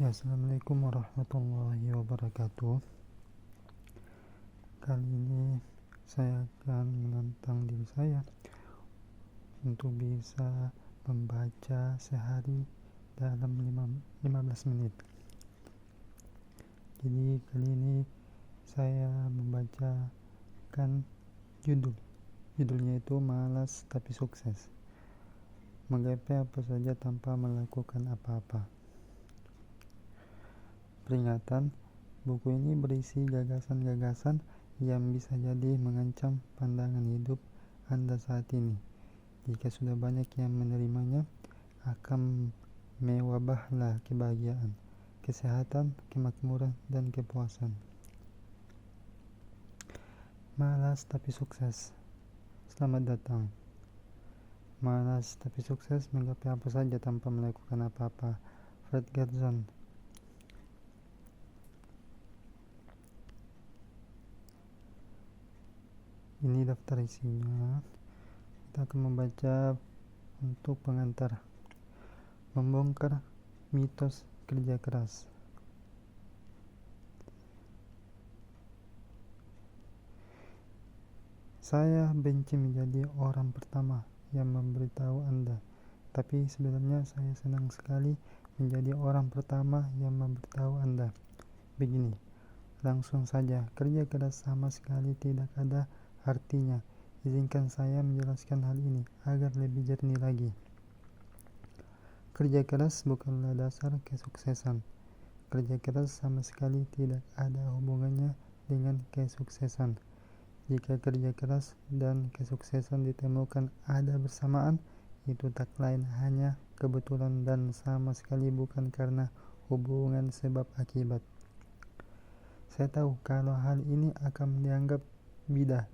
Ya, Assalamualaikum warahmatullahi wabarakatuh. Kali ini saya akan menantang diri saya untuk bisa membaca sehari dalam 15 menit. Jadi kali ini saya membacakan judulnya itu Malas Tapi Sukses. Menggapai apa saja tanpa melakukan apa-apa. Peringatan, buku ini berisi gagasan-gagasan yang bisa jadi mengancam pandangan hidup Anda saat ini. Jika sudah banyak yang menerimanya, akan mewabahlah kebahagiaan, kesehatan, kemakmuran, dan kepuasan. Malas tapi sukses. Selamat datang. Malas tapi sukses menggapai apa saja tanpa melakukan apa-apa. Fred Gerson. Ini daftar isinya. Kita akan membaca untuk pengantar. Membongkar mitos kerja keras. Saya benci menjadi orang pertama yang memberitahu Anda, tapi sebenarnya saya senang sekali menjadi orang pertama yang memberitahu Anda. Begini, langsung saja, kerja keras sama sekali tidak ada artinya. Izinkan saya menjelaskan hal ini agar lebih jernih lagi. Kerja keras bukanlah dasar kesuksesan. Kerja keras sama sekali tidak ada hubungannya dengan kesuksesan. Jika kerja keras dan kesuksesan ditemukan ada bersamaan, itu tak lain hanya kebetulan dan sama sekali bukan karena hubungan sebab akibat. Saya tahu kalau hal ini akan dianggap bid'ah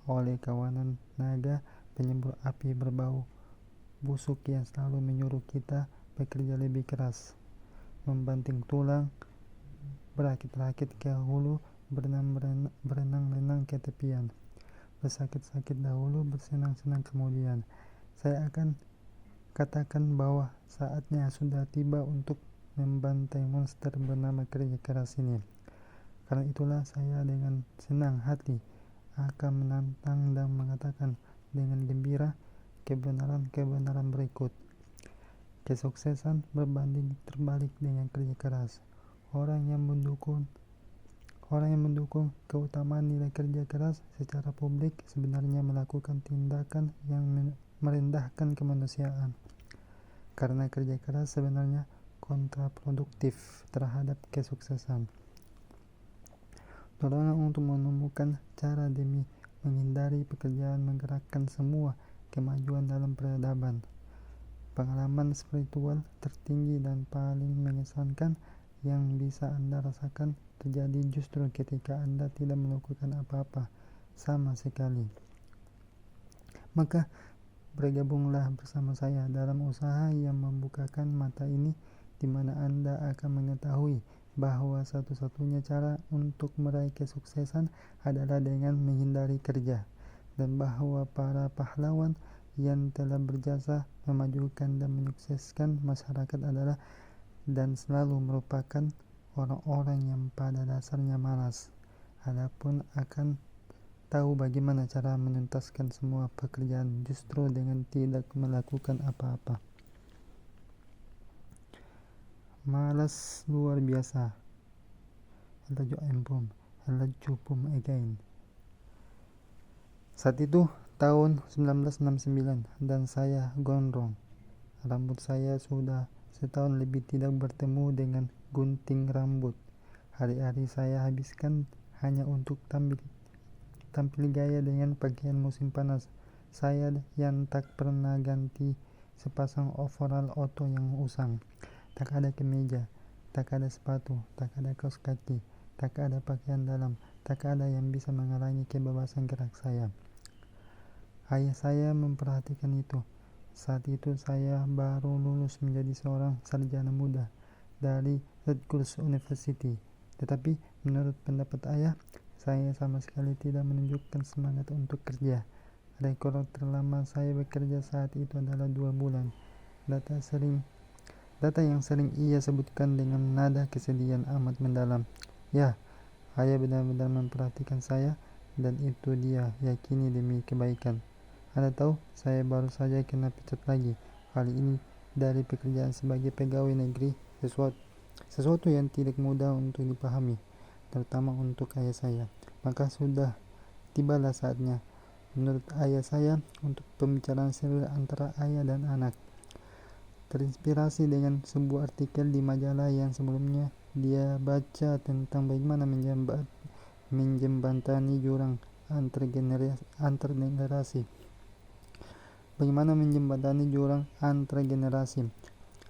oleh kawanan naga penyembur api berbau busuk yang selalu menyuruh kita bekerja lebih keras, membanting tulang, berakit-rakit ke hulu, berenang-renang ke tepian, bersakit-sakit dahulu, bersenang-senang kemudian. Saya akan katakan bahwa saatnya sudah tiba untuk membantai monster bernama kerja keras ini. Karena itulah saya dengan senang hati akan menantang dan mengatakan dengan gembira kebenaran berikut. Kesuksesan berbanding terbalik dengan kerja keras. Orang yang mendukung keutamaan nilai kerja keras secara publik sebenarnya melakukan tindakan yang merendahkan kemanusiaan. Karena kerja keras sebenarnya kontraproduktif terhadap kesuksesan. Dorongan untuk menemukan cara demi menghindari pekerjaan menggerakkan semua kemajuan dalam peradaban. Pengalaman spiritual tertinggi dan paling mengesankan yang bisa Anda rasakan terjadi justru ketika Anda tidak melakukan apa-apa sama sekali. Maka bergabunglah bersama saya dalam usaha yang membukakan mata ini, di mana Anda akan mengetahui bahwa satu-satunya cara untuk meraih kesuksesan adalah dengan menghindari kerja, dan bahwa para pahlawan yang telah berjasa memajukan dan menyukseskan masyarakat adalah dan selalu merupakan orang-orang yang pada dasarnya malas, adapun akan tahu bagaimana cara menuntaskan semua pekerjaan justru dengan tidak melakukan apa-apa. Malas luar biasa. Elajupum again. Saat itu tahun 1969 dan saya gondrong. Rambut saya sudah setahun lebih tidak bertemu dengan gunting rambut. Hari-hari saya habiskan hanya untuk tampil gaya dengan pakaian musim panas. Saya yang tak pernah ganti sepasang overall oto yang usang. Tak ada kemeja, tak ada sepatu, tak ada kaos kaki, tak ada pakaian dalam, tak ada yang bisa menghalangi kebebasan gerak saya. Ayah saya memperhatikan itu. Saat itu saya baru lulus menjadi seorang sarjana muda dari Rutgers University. Tetapi menurut pendapat ayah, saya sama sekali tidak menunjukkan semangat untuk kerja. Rekor terlama saya bekerja saat itu adalah 2 bulan. Data sering Data yang sering ia sebutkan dengan nada kesedihan amat mendalam. Ya, ayah benar-benar memperhatikan saya, dan itu dia yakini demi kebaikan. Anda tahu, saya baru saja kena pecat lagi. Kali ini dari pekerjaan sebagai pegawai negeri, sesuatu yang tidak mudah untuk dipahami, terutama untuk ayah saya. Maka sudah tibalah saatnya, menurut ayah saya, untuk pembicaraan serius antara ayah dan anak. Terinspirasi dengan sebuah artikel di majalah yang sebelumnya dia baca tentang bagaimana menjembatani jurang antar generasi.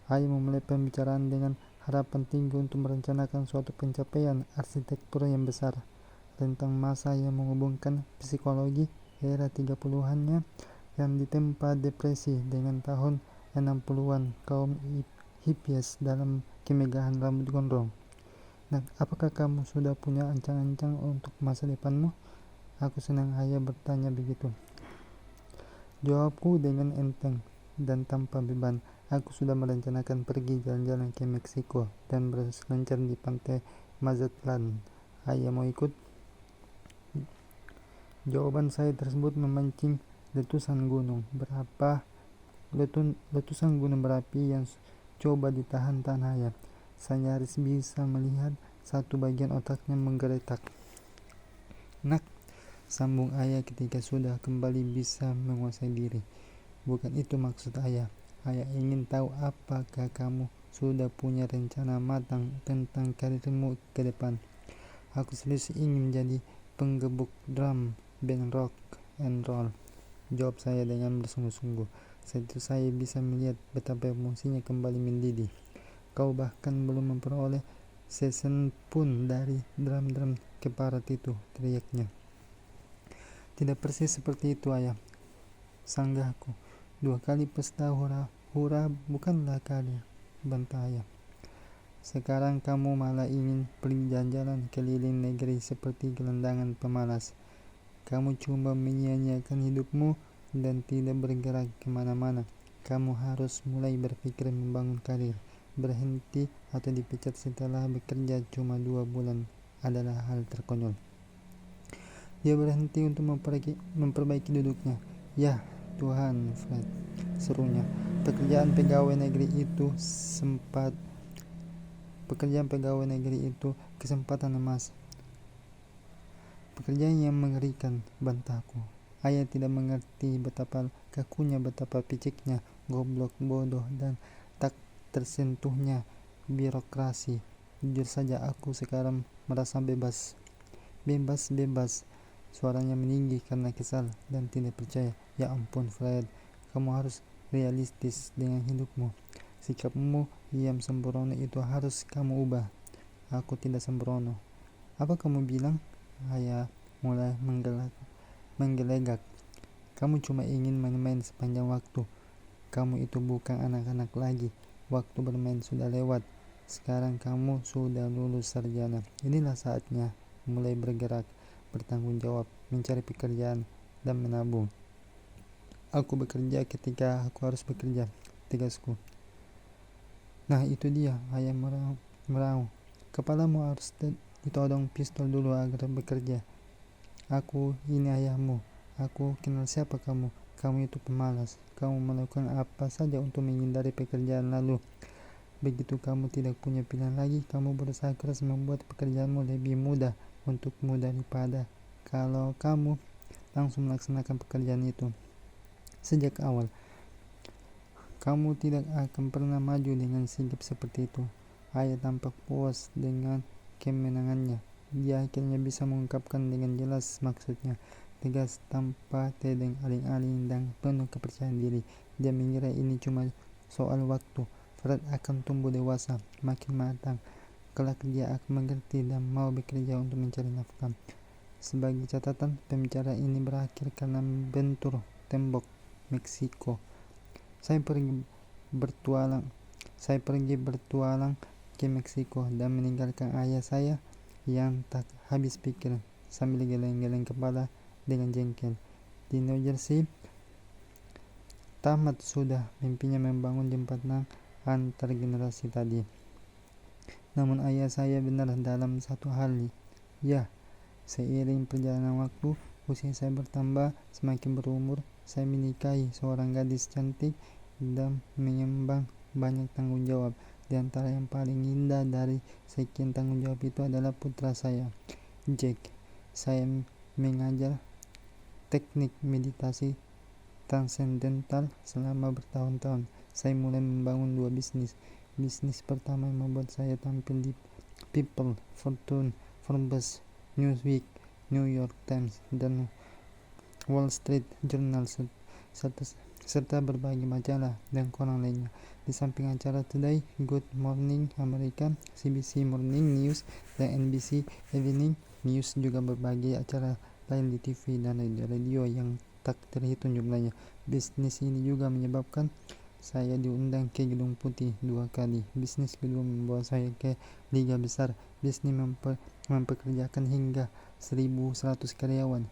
Ayah memulai pembicaraan dengan harapan tinggi untuk merencanakan suatu pencapaian arsitektur yang besar, tentang masa yang menghubungkan psikologi era 30-annya yang ditempa depresi dengan tahun 60-an kaum hippies dalam kemegahan rambut gondrong. Nah, apakah kamu sudah punya ancang-ancang untuk masa depanmu? Aku senang ayah bertanya begitu. Jawabku dengan enteng dan tanpa beban. Aku sudah merencanakan pergi jalan-jalan ke Meksiko dan berselancar di pantai Mazatlan. Ayah mau ikut? Jawaban saya tersebut memancing letusan gunung berapi yang coba ditahan ayah. Saya nyaris bisa melihat satu bagian otaknya menggeletak. Nak, sambung ayah ketika sudah kembali bisa menguasai diri. Bukan itu maksud ayah. Ayah ingin tahu apakah kamu sudah punya rencana matang tentang karirmu ke depan. Aku serius ingin menjadi penggebuk drum band rock and roll, jawab saya dengan bersungguh-sungguh. Saat itu saya bisa melihat betapa emosinya kembali mendidih. Kau bahkan belum memperoleh season pun dari drum keparat itu, teriaknya. Tidak persis seperti itu, ayah, sanggahku. 2 kali pesta hura bukanlah karir, bantah ayah. Sekarang kamu malah ingin pergi jalan-jalan keliling negeri seperti gelandangan pemalas. Kamu cuma menyia-nyiakan hidupmu dan tidak bergerak kemana-mana. Kamu harus mulai berpikir membangun karir. Berhenti atau dipecat setelah bekerja cuma 2 bulan adalah hal terkonyol. Dia berhenti untuk memperbaiki duduknya. Ya Tuhan, Fred, serunya. Pekerjaan pegawai negeri itu kesempatan emas. Pekerjaan yang mengerikan, bantahku. Ayah tidak mengerti betapa kakunya, betapa piciknya, goblok, bodoh, dan tak tersentuhnya birokrasi. Jujur saja aku sekarang merasa bebas. Suaranya meninggi karena kesal dan tidak percaya. Ya ampun, Fred, kamu harus realistis dengan hidupmu. Sikapmu yang sembrono itu harus kamu ubah. Aku tidak sembrono. Apa kamu bilang? Ayah mulai menggelegak. Kamu cuma ingin main-main sepanjang waktu. Kamu itu bukan anak-anak lagi. Waktu bermain sudah lewat. Sekarang kamu sudah lulus sarjana. Inilah saatnya mulai bergerak, bertanggung jawab, mencari pekerjaan, dan menabung. Aku bekerja ketika aku harus bekerja, tegasku. Nah itu dia, ayah meraung. Kepalamu harus ditodong pistol dulu agar bekerja. Aku ini ayahmu. Aku kenal siapa kamu. Kamu itu pemalas. Kamu melakukan apa saja untuk menghindari pekerjaan, lalu begitu kamu tidak punya pilihan lagi, kamu berusaha keras membuat pekerjaanmu lebih mudah untukmu daripada kalau kamu langsung melaksanakan pekerjaan itu sejak awal. Kamu tidak akan pernah maju dengan sigap seperti itu. Ayah tampak puas dengan kemenangannya. Dia akhirnya bisa mengungkapkan dengan jelas maksudnya, tegas, tanpa tedeng, aling-aling, dan penuh kepercayaan diri. Dia mengira ini cuma soal waktu. Fred akan tumbuh dewasa, makin matang. Kelak dia akan mengerti dan mau bekerja untuk mencari nafkah. Sebagai catatan, pembicaraan ini berakhir karena bentur tembok Meksiko. Saya pergi bertualang ke Meksiko dan meninggalkan ayah saya yang tak habis pikir sambil geleng-geleng kepala dengan jengkel. Di New Jersey, tamat sudah mimpinya membangun jembatan antar generasi tadi. Namun ayah saya benar dalam satu hal. Ya, seiring perjalanan waktu, usia saya bertambah, semakin berumur, saya menikahi seorang gadis cantik dan mengemban banyak tanggung jawab. Di antara yang paling indah dari sekian tanggung jawab itu adalah putra saya, Jack. Saya mengajar teknik meditasi transendental selama bertahun-tahun. Saya mulai membangun 2 bisnis. Bisnis pertama yang membuat saya tampil di People, Fortune, Forbes, Newsweek, New York Times, dan Wall Street Journal, serta berbagai majalah dan koran lainnya. Di samping acara Today, Good Morning America, CBC Morning News, dan NBC Evening News, juga berbagai acara lain di TV dan radio yang tak terhitung jumlahnya. Bisnis ini juga menyebabkan saya diundang ke Gedung Putih 2 kali. Bisnis kedua membawa saya ke Liga Besar. Bisnis mempekerjakan hingga 1.100 karyawan.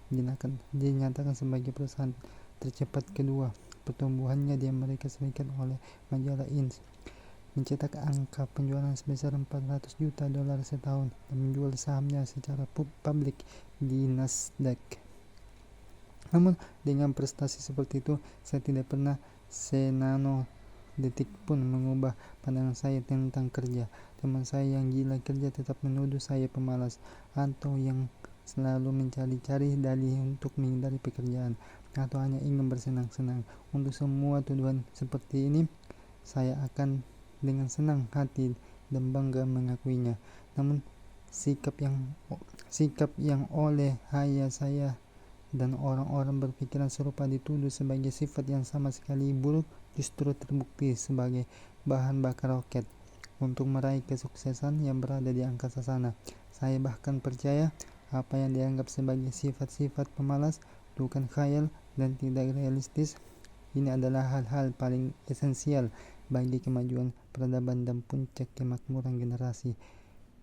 Dinyatakan sebagai perusahaan tercepat kedua pertumbuhannya di Amerika Serikat oleh majalah Inc. Mencetak angka penjualan sebesar $400 juta setahun dan menjual sahamnya secara publik di Nasdaq. Namun dengan prestasi seperti itu, saya tidak pernah senano detik pun mengubah pandangan saya tentang kerja. Teman saya yang gila kerja tetap menuduh saya pemalas atau yang selalu mencari-cari dalih untuk menghindari pekerjaan atau hanya ingin bersenang-senang. Untuk semua tuduhan seperti ini, saya akan dengan senang hati dan bangga mengakuinya. Namun sikap yang oleh ayah saya dan orang-orang berpikiran serupa dituduh sebagai sifat yang sama sekali buruk justru terbukti sebagai bahan bakar roket untuk meraih kesuksesan yang berada di angkasa sana. Saya bahkan percaya apa yang dianggap sebagai sifat-sifat pemalas bukan khayal dan tidak realistis. Ini adalah hal-hal paling esensial bagi kemajuan peradaban dan puncak kemakmuran generasi,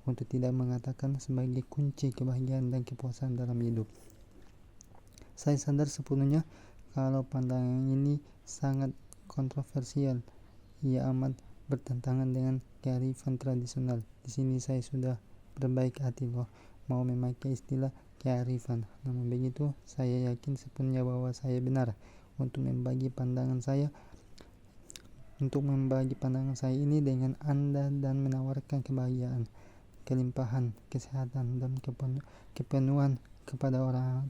untuk tidak mengatakan sebagai kunci kebahagiaan dan kepuasan dalam hidup. Saya sadar sepenuhnya kalau pandangan ini sangat kontroversial. Ia amat bertentangan dengan kearifan tradisional. Di sini saya sudah berbaik hati mau memakai istilah kearifan. Namun begitu, saya yakin sepenuhnya bahwa saya benar untuk membagi pandangan saya ini dengan Anda dan menawarkan kebahagiaan, kelimpahan, kesehatan, dan kepenuhan kepada orang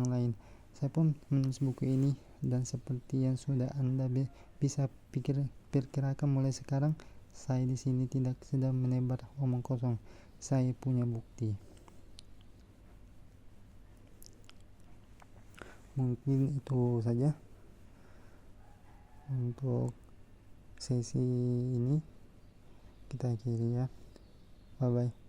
lain. Saya pun menulis buku ini, dan seperti yang sudah Anda bisa perkirakan mulai sekarang, saya di sini tidak sedang menebar omong kosong. Saya punya bukti. Mungkin itu saja untuk sesi ini. Kita akhiri ya. Bye bye.